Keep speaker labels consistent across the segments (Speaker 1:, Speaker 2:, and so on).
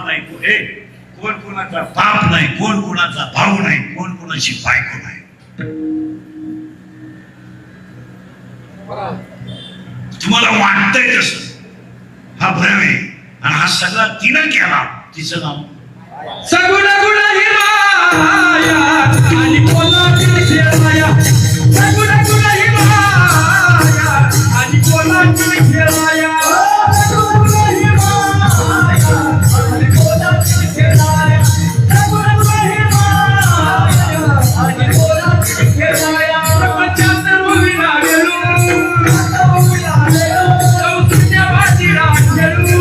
Speaker 1: नाही, कोण कोणाचा बाप नाही, कोण कोणाचा भाऊ नाही, कोण कोणाची बायको नाही. तुम्हाला वाटतंय तसं हा भ्रम आहे. आणि हा सगळा तिनं केला. तिचं नाव
Speaker 2: सगुण गुण हिमाया आणि कोल्हापूर खेळाया. सगुण गुण हिमाया आणि कोल्हापूर खेळाया. सगुण गुण हिमाया आणि कोल्हापूर खेळाया. सगुण गुण हिमाया आणि कोल्हापूर खेळाया. प्रपंचात रुविला गेलो, चौथ्या बाजीला गेलो.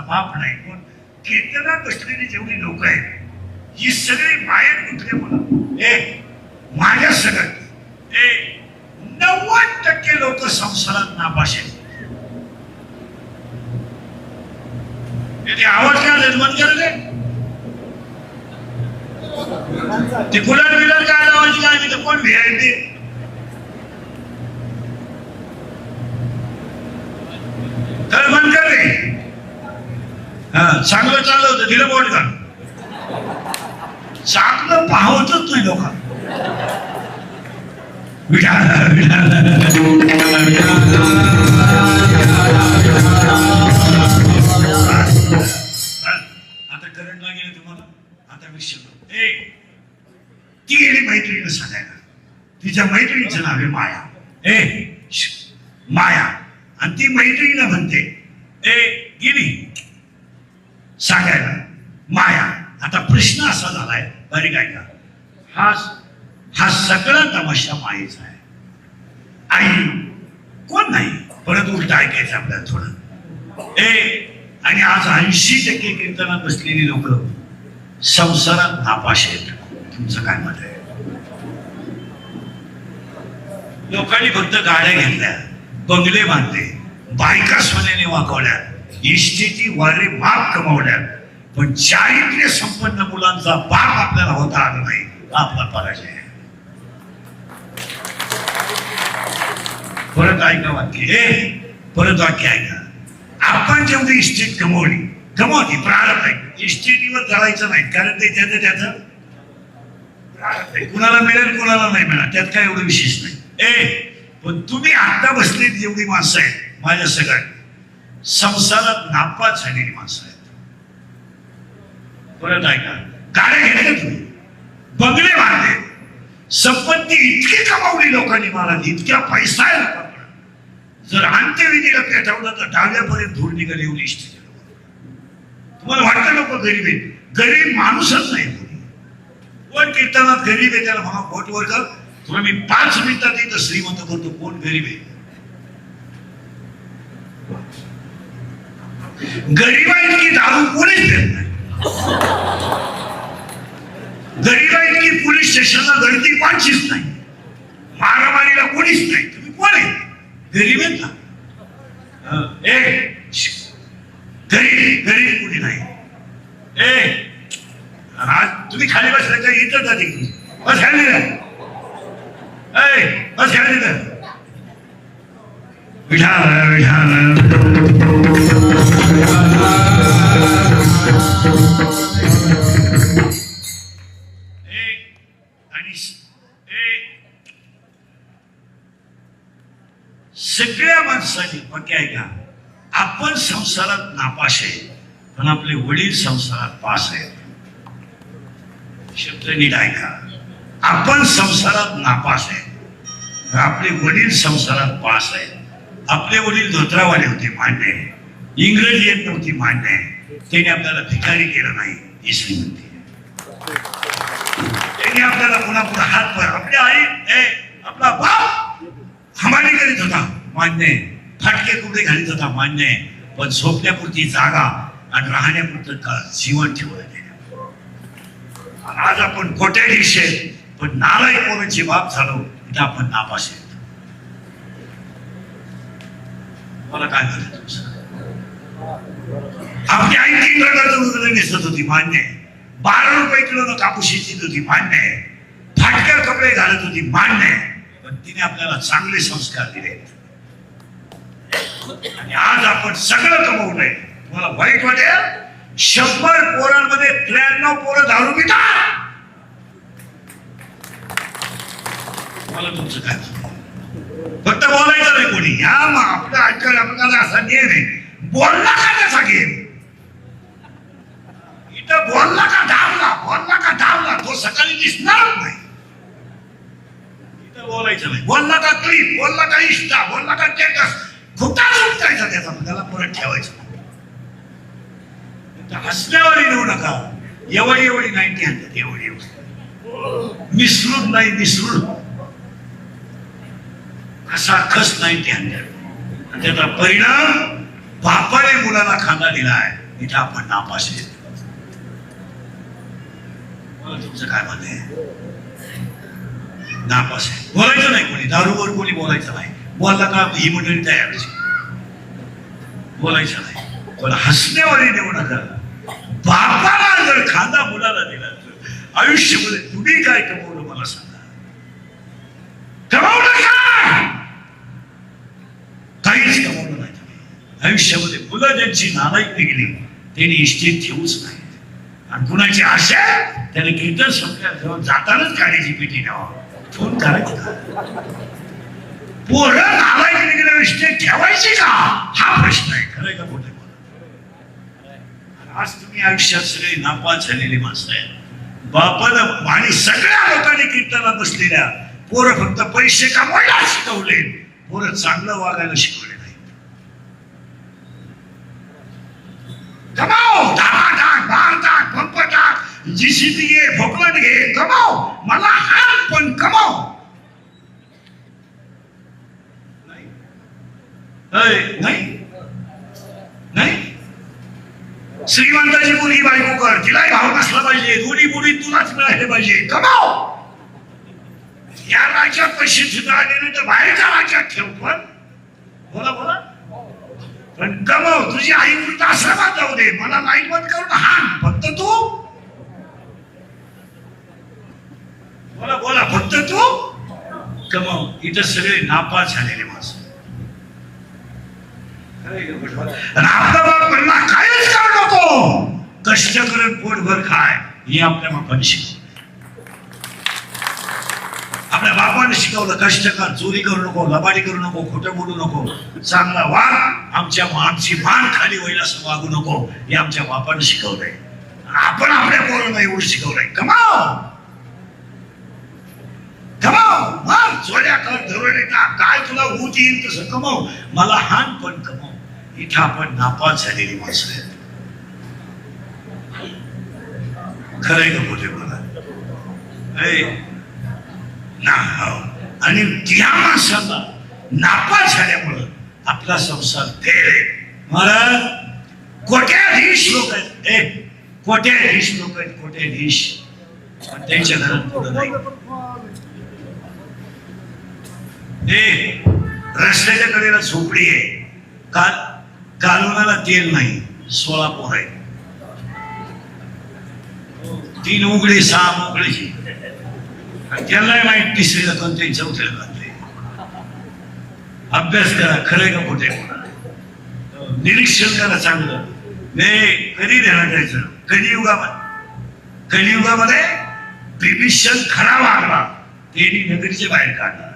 Speaker 1: बाप नाही, कोण कीर्तनात बसलेली जेवढी लोक आहेत ही सगळी मायेत गुंतले. म्हणा माझ्या सगळं 90% लोक संसारात नापास आहेत. आवाज काय निर्माण करले ते गुलाल बिलाल काय लावायची काय मी तर कोण व्हीआयपी तर बंद कर रे. चांगलं चाललं होतं दिलं बोट का चांगलं पाहतच नाही लोक. आता करंट लागेल तुम्हाला. आता विषय ती गेली मैत्रिणीला सांगायला. तिच्या मैत्रिणीचं नाव आहे माया. माया. आणि ती मैत्रिणीला म्हणते गेली सांगायला माया. आता प्रश्न असा झालाय बरी काय का हा सगळा तमाशा मायेचा आहे. आई कोण नाही परत उलट ऐकायचं आपल्याला थोडं. आणि आज 80% कीर्तनात बसलेली लोक संसारात नापास आहेत. तुमचं काय मत आहे? लोकांनी फक्त गाड्या घेतल्या, बंगले बांधले, बायका सोन्याने वाकवल्या, इष्टीची वारे माप कमावल्या, पण चारित्र्य संपन्न मुलांचा बाप आपल्याला होता आला नाही. आपला पराजय आहे. परत ऐका वाक्य. परत वाक्य ऐका. आपण जेवढी इस्टेट कमवली प्रारंभ आहे. इस्टेटीवर जळायचं नाही, कारण ते त्याचं कुणाला मिळेल कुणाला नाही मिळणार, त्यात काय एवढं विशेष नाही. पण तुम्ही आता बसलेली जेवढी माणसं आहेत माझ्या सगळ्यात संसारात नापास झालेली माणसं आहेत. परत ऐका. गाड्या घेतल्या तुम्ही, बंगले बांधले, संपत्ती इतकी कमावली लोकांनी महाराज, इतक्या पैसा आहे लोकांकडे. जर अंत्यविधीला पेटवलं तर डाव्यापर्यंत धूळ निघाली एवढी इष्ट. तुम्हाला वाटतं लोक गरीब आहेत? गरीब माणूसच नाही. कोण कीर्तनात गरीब आहे त्याला म्हणा बोट वर कर. तुला मी 5 मिनिटात इथं श्रीमंत करतो. कोण गरीब आहे? गरीबा इतकी दारू कोणीच देत नाही. गरीबा इतकी पोलीस स्टेशनला गर्दी कोणचीच नाही. मारामारीला कोणीच नाही. तुम्ही कोण आहे? गरीब आहेत ना. गरीब गरीब कुणी नाही. आज तुम्ही खाली बसला का इथं जाते बस खाली तिथं विठाल विठाल सगळ्या माणसाची पक्या आहे का आपण संसारात नापास आहे पण आपले वडील संसारात पास आहेत. शब्द नीट ऐका. आपण संसारात नापास आहे आपले वडील संसारात पास आहेत. आपले वडील धोत्रावाले होते मान्य आहे. इंग्रजी येत नव्हती मान्य आहे. त्यांनी आपल्याला भिकारी केलं नाही ही श्रीमंती. त्यांनी आपल्याला पुन्हा पुन्हा हात भर आपली आई आपला बाप हमाली करीत होता मान्य आहे. फाटके कुठे घालीत होता मान्य आहे. पण झोपण्यापुरती जागा आणि राहण्यापुरतं जीवन ठेवलं. आज आपण कोट्याधीश आहेत पण नालायक कोणाची बाप झालो तर आपण नापास आहेत. मला काय करायचं तुमचं. आपली आई 3 प्रकारचं उजळं नेसत होती मान्य आहे. 12 रुपये किलो कापूस शिजत होती मान्य आहे. फाटक्या कपडे घालत होती मान्य आहे. पण तिने आपल्याला चांगले संस्कार दिले आणि आज आपण सगळं कमवलंय. मला वाईट वाटेल 100 पोरांमध्ये 93 पोरं दारू पितात. मला तुमचं काय फक्त बोलायचं नाही कोणी. या आपल्या आजकाल आपल्याला असा नियम आहे बोलला का त्याचा गेम. इथं बोलला का दाबला तो सकाळी दिसणार नाही. इथं बोलायचं नाही. बोलला का क्लिप बोलला का इष्टा बोलला का टेटस खुटाच उठवायचा त्याचा त्याला परत ठेवायचं. हसण्यावर येऊ नका. एवढी नाही आणतात एवढी मिसळून नाही मिसळून कसा खस नाही ते आणतात. त्याचा परिणाम बापाने मुलाला खांदा दिलाय. इथं आपण नापास आहे. मला तुमचं काय म्हणणं आहे. नापास आहे. बोलायचं नाही कोणी. दारूवर कोणी बोलायचं नाही. बोलला का ही मंडळी तयार बोलायचं नाही. पण हसण्यावर येऊ नका. बापाला जर खांदा मुलाला दिला तर आयुष्यामध्ये तुम्ही काय कमवलं मला सांगा. कमवलं काय. काहीच कमवलं नाही तुम्ही आयुष्यामध्ये. मुलं ज्यांची नालायकी गेली त्यांनी इष्टीत ठेवूच नाही. आणि कुणाची आशा त्याने कीर्तन संपल्या जातानाच गाडीची पेटी न्यावा फोन करायचा. पोरं नालायकी गेल्या इष्टीत ठेवायची का हा प्रश्न आहे. खरंय का खोटं. आज तुम्ही आयुष्यात सगळे नापास झालेली माणसं आहेत. बापानं आणि सगळ्या लोकांनी कीर्तनात बसलेल्या पोरं फक्त पैसे कमवायला शिकवले. पोरं चांगलं वागायला शिकवले नाही. कमाव धाक मारताक पंपटाक जीसीबी घे भोकलट घे कमाव मला हात पण कमाव. नाही श्रीमंताची मुलगी बायको कर. तिलाही भाव नसला पाहिजे. दोन्ही मुली तुलाच मिळाले पाहिजे. कमाव. या राज्यात पैसे सुद्धा आले नाही तर बाहेरच्या राज्यात ठेव. पण बोला पण कमाव. तुझी आई उलट आश्रमात जाऊ दे. मला लाईट बंद करून हाण फक्त तू. बोला फक्त तू कमाव. इथं सगळे नापास झालेले माणसं. आपला बाप म्हणला काहीच करू नको कष्ट करून पोटभर खाय हे आपल्या बापाने शिकवलं. आपल्या बापाने शिकवलं कष्ट कर चोरी करू नको लबाडी करू नको खोटं बोलू नको चांगला वाग आमची मान खाली होईल असं वागू नको हे आमच्या बापाने शिकवलंय. आपण आपल्या पोरांना एवढं शिकवलंय. कमाव मग चोऱ्या कर धरून काय तुला ऊत येईल तसं कमाव. मला हान पण कमाव. इथं आपण नापास झालेली माणसं आहेत. खरंय का बोलले मला ना. आणि त्या माणसाला नापास झाल्यामुळं आपला संसार फेल आहे. महाराज कोट्याधीश लोक आहेत. कोट्याधीश लोक आहेत. कोट्याधीश पण त्यांच्या घरात पुढं नाही. रस्त्याच्या कडेला झोपडी आहे. कालवणाला तेल नाही. 16 पोरं आहेत. 3 उघडे 6 मोकळीची. त्यांनाही माहित 3रीला कोणत्याही 4थीला घातले. अभ्यास करा, खरंय का खोटे, निरीक्षण करा चांगलं. नाही कधी ध्यानात द्यायचं, कलियुगामध्ये बिभीषण खरा वागला त्यांनी नगरीच्या बाहेर काढला,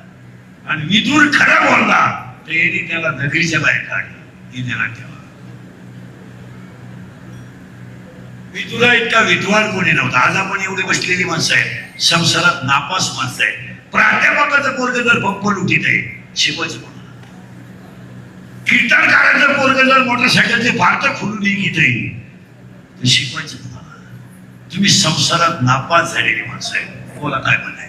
Speaker 1: आणि विदूर खरा बोलला त्यांनी त्याला नगरीच्या बाहेर काढलं. हे ध्यानात ठेवा. विदुरा इतका विद्वान कोणी नव्हता. आज आपण एवढी बसलेली माणसं आहे, संसारात नापास माणसं आहे. प्राध्यापकाचं पोरग जर पंप लुटीत आहे, शिकवायचं कोणाला? कीर्तनकाराचं पोरग जर मोटरसायकलचे भारत खोलून घेत आहे, तर शिकवायचं कोणाला? तुम्ही संसारात नापास झालेली माणसं आहे. बोला काय म्हणाय?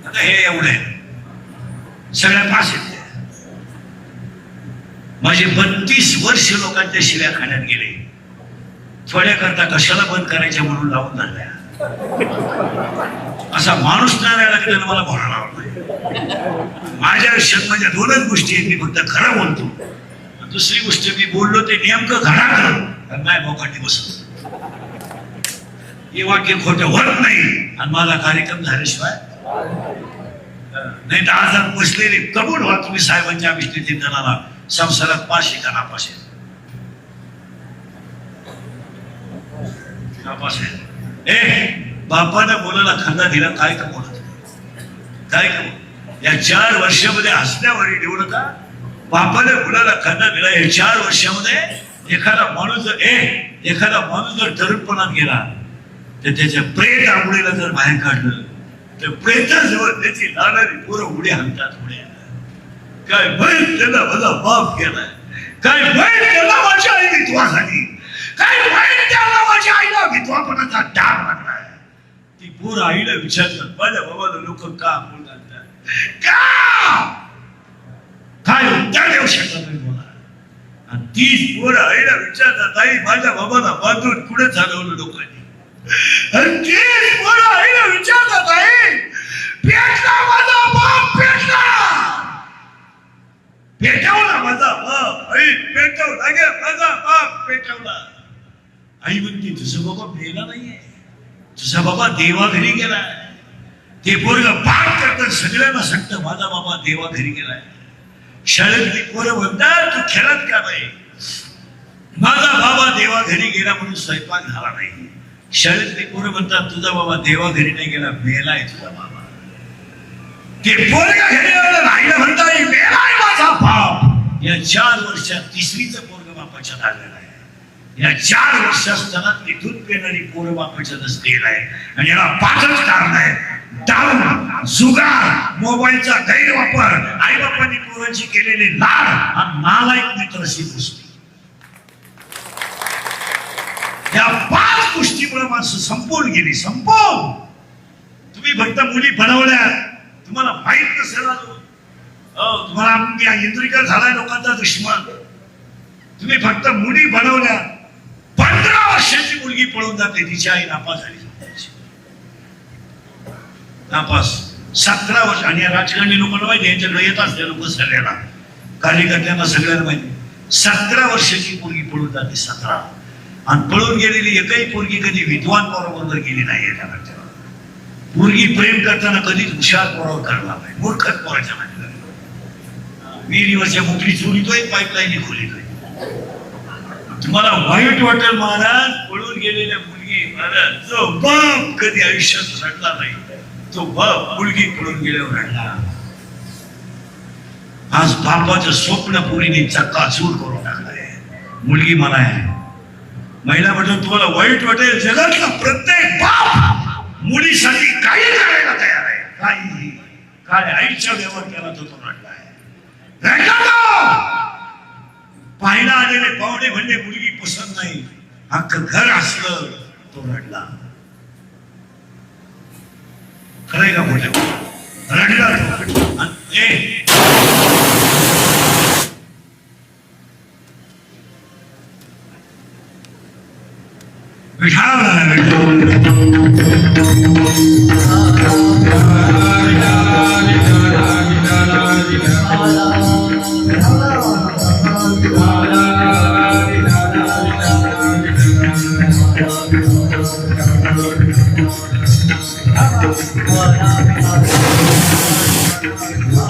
Speaker 1: आता हे एवढे सगळ्या पास आहेत. माझे 32 वर्ष लोकांच्या शिव्या खाण्यात गेले. थोड्या करता कशाला बंद करायच्या म्हणून लावून झाल्या. असा माणूस नाही राहिला की त्याला मला बोलायला आवडत. माझ्या आयुष्यात माझ्या 2च गोष्टी आहेत. मी फक्त खरं बोलतो. दुसरी गोष्ट मी बोललो ते नेमकं घरात नाही मोकाटी बसत. हे वाक्य खोटं होत नाही, आणि माझा कार्यक्रम झाल्याशिवाय नाही तर आज बसलेले कबूल व्हा तुम्ही साहेबांच्या विष्णू जणाला संसारात पाचशे का नापास आहे. बापाने मुलाला खांदा दिला, काय कमवलं? काय कमवलं? या 4 वर्षामध्ये हसण्यावर येऊ नका. बापाने मुलाला खांदा दिला. या 4 वर्षामध्ये एखादा माणूस जर तरुणपणात गेला तर त्याच्या प्रेत आंघोळीला जर बाहेर काढलं तर प्रेताजवळ त्याची लाडारी पोरं उड्या हाणतात. काय वाईट त्याला माझा बाप केलाय, काय वाईट त्याला माझी आई विधवा झाली, काय वाईट त्याला माझ्या आईला विधवापणाचा डाग लागलाय. ती पोर आईला विचारतात, माझ्या बाबाला लोक का बोलतात, काय उत्तर देऊ शकत नाही बोला. आणि तीच पोर आईला विचारतात, आई माझ्या बाबाला बांधून पुढे चालवलं लोकांनी. आणि तीच पोर आईला विचारतात, आई पेटला माझा बाप, पेटवला माझा बाप, आई पेटवला गे माझा बाप, पेटवला. आई म्हणते तुझा बाबा मेला नाहीये, तुझा बाबा देवा घरी गेलाय. ते पोरग पाठ करतात, सगळ्यांना सांगतं माझा बाबा देवा घरी गेलाय. शाळेतली पोरं म्हणतात तू खेळत का नाही, माझा बाबा देवा घरी गेला म्हणून स्वयंपाक झाला नाही. शाळेतली पोरं म्हणतात तुझा बाबा देवा घरी नाही गेला, मेलाय तुझा बाबा. ते पोरग घरी राहिलं म्हणतात मेलाय माझा बाप. या 4 वर्षात 3रीचं पोरग बापाच्या झालेलं आहे. या 4 वर्षात स्तनातली दूध पिणारी पोरं बापाच्या नसलेलं आहे. आणि याला 5च कारण आहे, दारू, जुगार, मोबाईलचा गैरवापर, आई बापांनी पोरांची केलेली लाड आणि नालायक मित्र अशी गोष्टी. या 5 गोष्टीमुळे माणसं संपून गेली. तुम्ही फक्त मुली बनवल्या, तुम्हाला माहित नसेल अजून. तुम्हाला इंद्रिकर झालाय लोकांचा दुश्मन. तुम्ही फक्त मुली बनवल्या. 15 वर्षाची मुलगी पळून जाते, तिची आई नापास झाली, नापास. 17 वर्ष. आणि राजकारणी लोकांना माहिती, यांच्याकडे येत असले लोक सगळ्यांना, कार्यकर्त्यांना सगळ्यांना माहिती. 17 वर्षाची मुलगी पळून जाते, 17. आणि पळून गेलेली एकही पोरगी कधी विद्वान पोराबरोबर गेली नाही. मुलगी प्रेम करताना कधीच हुशार पोरावर करणार नाही, मूर्खच पोराच्या नाही. विहिरीवरच्या मोकळी चोरीतोय, पाईपलाईन खोलीतोय. तुम्हाला वाईट वाटेल महाराज, पळून गेलेल्या मुलगी, महाराज जो बाप कधी आयुष्यात रडला नाही, तो बाप मुलगी पळून गेल्यावर रडला. आज बापाचं स्वप्न पोरीने चक्काचूर करून टाकलाय. मुलगी मला आहे, महिला म्हटलं तुम्हाला वाईट वाटेल, जगातला प्रत्येक बाप मुलीसाठी काही करायला तयार आहे. काही काय आईच्या व्यवहार केला तो रडलाय. पाहिला आलेले पाहुणे म्हणले मुलगी पसंत नाही, अख्खं घर असलं, तो रडला. खरंय का मोठ्या? रडला तो.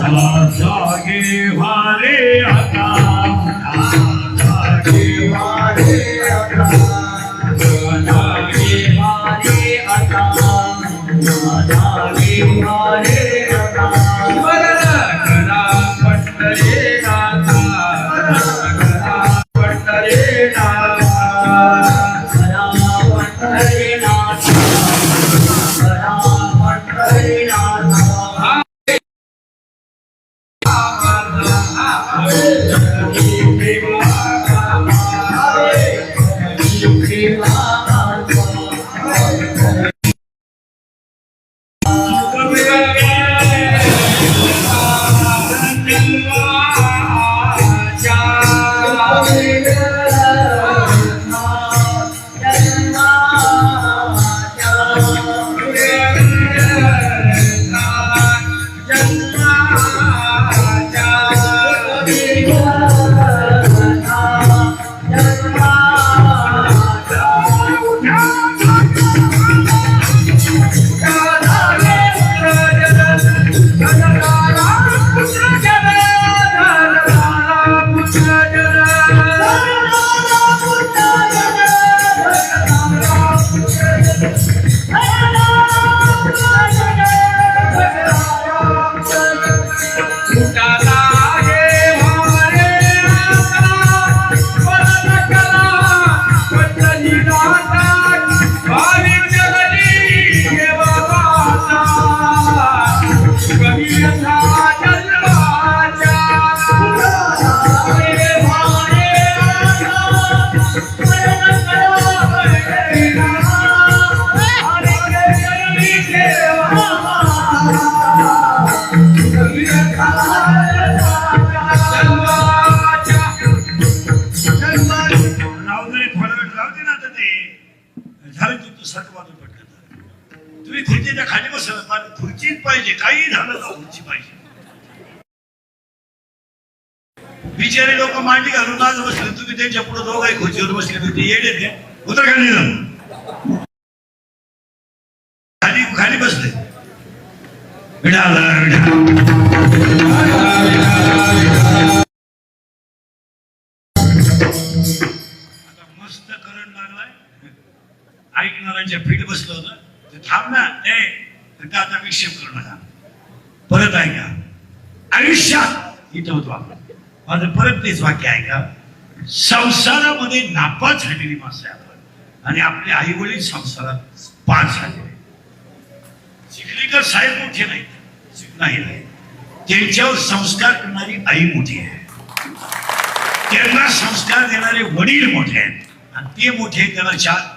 Speaker 1: जागे वारे आता जागे वारे आता
Speaker 2: जागे वारे आता जागे वारे आता गला पटरे नाथा गला पटरे नाथा गला पटरे नाथा गला पटरे नाथा
Speaker 1: तुम्ही खुर्चीच्या खाली बसला खुर्चीच पाहिजे काही झालं तर खुर्ची पाहिजे बिचारे लोक मांडी घालून आज बसले तुम्ही त्यांच्या पुढे दोघाही खुर्चीवर बसले तर ते येडे ते उतर खाली खाली बसले मस्त करंट लागलाय ऐकणाऱ्यांच्या फीट बसलं होतं ते थांब ना आता विक्षेप करू नका परत ऐका आयुष्यात इथं होतो आपण माझं परत तेच वाक्य ऐका संसारामध्ये नापास झालेली माणसं आहे आपण आणि आपले आई वडील संसारात पास झाले चिखलीकर साहेब मोठे नाही नाही त्यांच्यावर संस्कार करणारी आई मोठी आहे त्यांना संस्कार देणारे वडील मोठे आहेत आणि ते मोठे त्याला चार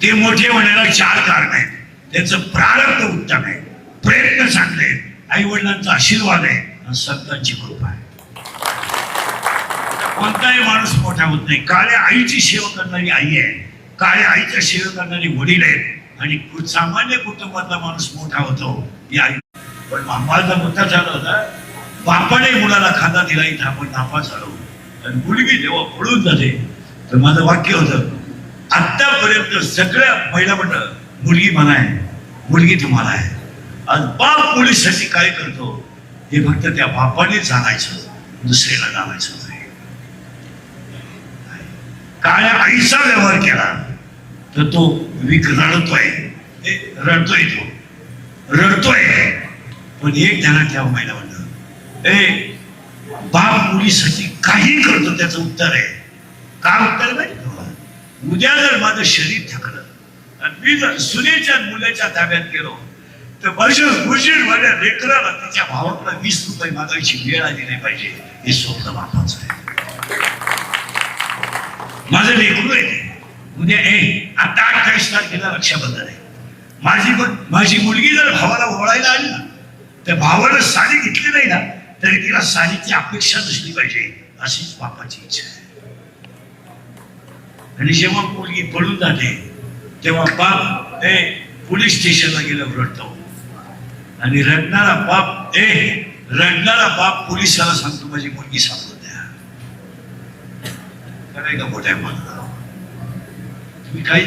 Speaker 1: ते मोठे होण्याला चार कारण आहेत त्यांचं प्रारब्ध उत्तम आहे प्रयत्न चांगले आहेत आई वडिलांचा आशीर्वाद आहे आणि संतांची कृपा आहे कोणताही माणूस मोठा होत नाही काळ्या आईची सेवा करणारी आई आहे काळ्या आईच्या सेवा करणारी वडील आहेत आणि सामान्य कुटुंबातला माणूस मोठा होतो ही आई पण माझा मोठा झाला होता बापाने मुलाला खांदा दिला इथं आपण नापास झालो आणि मुलगी जेव्हा पळून जाते तर माझं वाक्य होतं आतापर्यंत सगळ्या महिला मंडळ मुलगी मला आहे मुलगी तुम्हाला आहे आज बाप मुलीसाठी काय करतो हे फक्त त्या बापाने जाणायचं दुसऱ्याला जाणायचं नाही काळ्या आईचा व्यवहार केला तर तो रडतोय पण एक ध्यानात ठेवा महिला मंडळ बाप मुलीसाठी काही करतो त्याचं उत्तर आहे काय उत्तर माहिती उद्या जर माझं शरीर थकलं आणि मी जर सुनेच्या मुलाच्या ताब्यात गेलो तर माझ्या लेकराला तिच्या भावाला 20 रुपये मागायची वेळ आली नाही पाहिजे हे स्वप्न बापाचं आहे माझं लेकरू आहे उद्या आता 28 तारखेला रक्षाबंधन आहे माझी मुलगी जर भावाला ओळायला आली ना तर भावाला साडी घेतली नाही ना तरी तिला साडीची अपेक्षा नसली पाहिजे अशीच बापाची इच्छा आहे आणि जेव्हा मुलगी पळून जाते तेव्हा बाप पोलीस स्टेशनला गेलं रडतो आणि रडणारा बाप पोलिसाला सांगतो माझी मुलगी सांगतो द्या का मोठ्या तुम्ही काही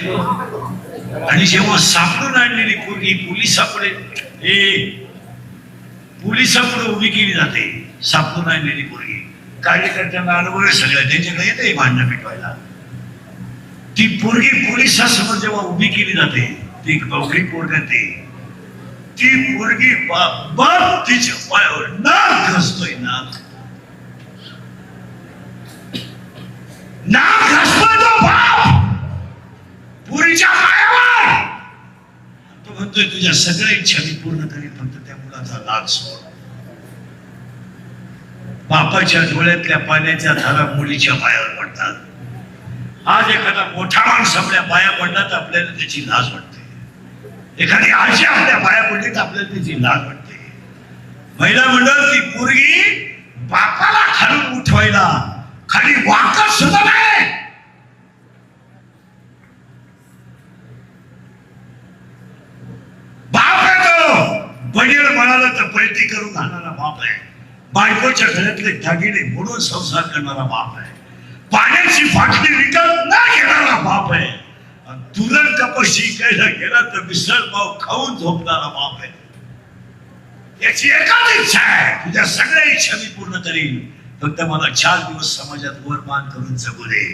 Speaker 1: आणि जेव्हा सापडून आणलेली पोरगी पोलिसापुढे पोलिसापुढे उभी केली जाते, सापडून आणलेली पोरगी, कार्यकर्त्यांना अनुभव आहे सगळ्या, त्यांच्याकडे येते भांडणं मिटवायला. ती पोरगी पोलिसासमोर जेव्हा उभी केली जाते, ती गवळी पोरग ती पोरगी बाप तिच्या पायावर नाक घासतोय, नाक घासतोय तो बाप पुरीच्या पायावर. तो म्हणतोय तुझ्या सगळ्या इच्छा मी पूर्ण करीन, फक्त त्या मुलाचा लाच सोड. बापाच्या डोळ्यातल्या पाण्याच्या धारा मुलीच्या पायावर पडतात. आज एखादा मोठा माणूस आपल्या पाया पडला तर आपल्याला त्याची लाज वाटते. एखादी आजी आपल्या पाया पडली तर आपल्याला त्याची लाज वाटते. महिला मंडळ ती पोरगी बापाला खालून उठवायला खाली वाकत सुद्धा नाही. बाप आहे तो, बडील म्हणाला तर पलटी करून घालणारा बाप आहे. बायकोच्या घरातले दागिने मोडून संसार करणारा बाप आहे. पाण्याची बाटली विकत न घेणारा बाप आहे. तुरंत कपशी इकायला गेला तर मिसळ पाव खाऊन झोपणारा बाप आहे. याची एकच इच्छा आहे, तुझ्या सगळ्या इच्छा मी पूर्ण करीन, फक्त मला 4 दिवस समाजात वर मान करून जगू दे.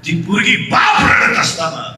Speaker 1: ती पोरगी बाप रडत असताना